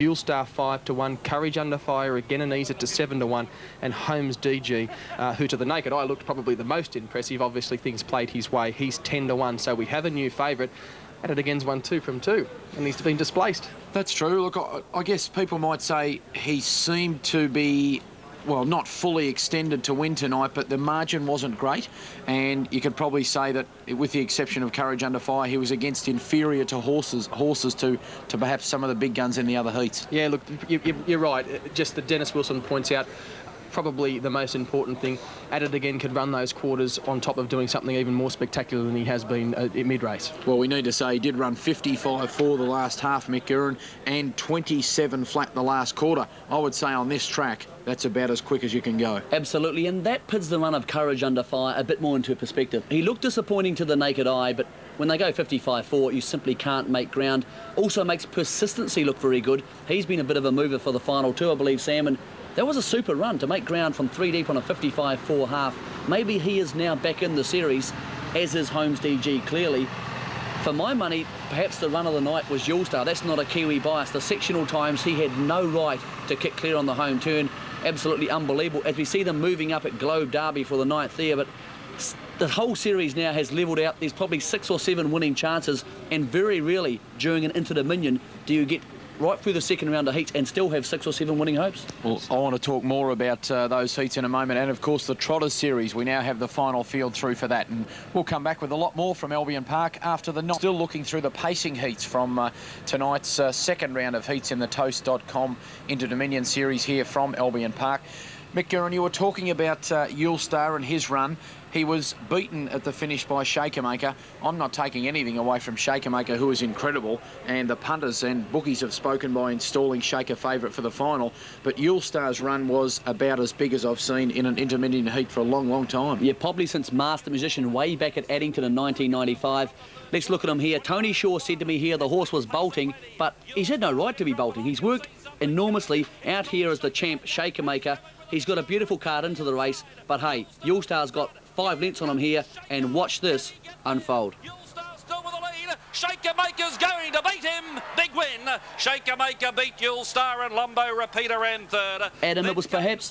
Fuel Star 5-1, Courage Under Fire again and ease it to 7-1, and Holmes DG, who to the naked eye looked probably the most impressive. Obviously things played his way. He's 10-1, so we have a new favourite. At it again's won 2 from 2, and he's been displaced. That's true. Look, I guess people might say he seemed to be, well, not fully extended to win tonight, but the margin wasn't great. And you could probably say that, with the exception of Courage Under Fire, he was against inferior to horses to perhaps some of the big guns in the other heats. Yeah, look, you're right. Just that Dennis Wilson points out, probably the most important thing, At It Again could run those quarters on top of doing something even more spectacular than he has been mid-race. Well, we need to say he did run 55 for the last half, Mick Guerin, and 27 flat the last quarter. I would say on this track, that's about as quick as you can go. Absolutely, and that puts the run of Courage Under Fire a bit more into perspective. He looked disappointing to the naked eye, but when they go 55-4, you simply can't make ground. Also makes Persistency look very good. He's been a bit of a mover for the final two, I believe, Sam, and that was a super run to make ground from 3 deep on a 55-4 half. Maybe he is now back in the series, as is Holmes DG, clearly. For my money, perhaps the run of the night was Yule Star. That's not a Kiwi bias. The sectional times, he had no right to kick clear on the home turn. Absolutely unbelievable. As we see them moving up at Globe Derby for the 9th there, but the whole series now has levelled out. There's probably 6 or 7 winning chances, and very rarely during an Interdominion do you get right through the second round of heats and still have 6 or 7 winning hopes. Well, I want to talk more about those heats in a moment, and of course the Trotters series. We now have the final field through for that, and we'll come back with a lot more from Albion Park after the night. Still looking through the pacing heats from tonight's second round of heats in the Toast.com Interdominion series here from Albion Park. Mick Guerin, you were talking about Yule Star and his run. He was beaten at the finish by Shakermaker. I'm not taking anything away from Shakermaker, who is incredible, and the punters and bookies have spoken by installing Shaker favourite for the final. But Yule Star's run was about as big as I've seen in an Interdominion heat for a long, long time. Yeah, probably since Master Musician way back at Addington in 1995. Let's look at him here. Tony Shaw said to me here the horse was bolting, but he's had no right to be bolting. He's worked enormously out here as the champ, Shakermaker. He's got a beautiful card into the race, but hey, Yule Star's got 5 lengths on him here, and watch this unfold. Yule Star's still with the lead. Shakermaker's going to beat him. Big win. Shakermaker beat Yule Star, and Lumbo Repeater ran third. Adam, it was perhaps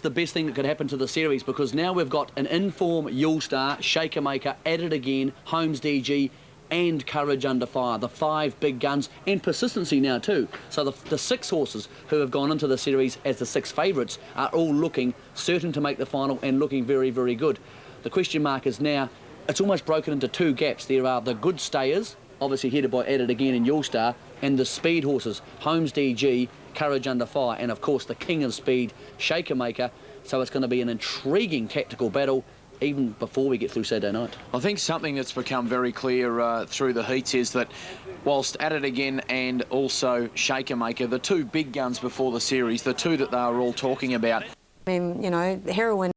the best thing that could happen to the series, because now we've got an in-form Yule Star, Shakermaker, At It Again, Holmes DG, and Courage Under Fire, the 5 big guns, and Persistency now too. So the 6 horses who have gone into the series as the 6 favourites are all looking certain to make the final and looking very, very good. The question mark is now, it's almost broken into 2 gaps. There are the good stayers, obviously headed by At It Again and Yule Star, and the speed horses, Holmes DG, Courage Under Fire, and of course the king of speed, Shakermaker. So it's going to be an intriguing tactical battle, even before we get through Saturday night. I think something that's become very clear through the heats is that whilst At It Again and also Shakermaker, the 2 big guns before the series, the 2 that they were all talking about. I mean, you know, heroin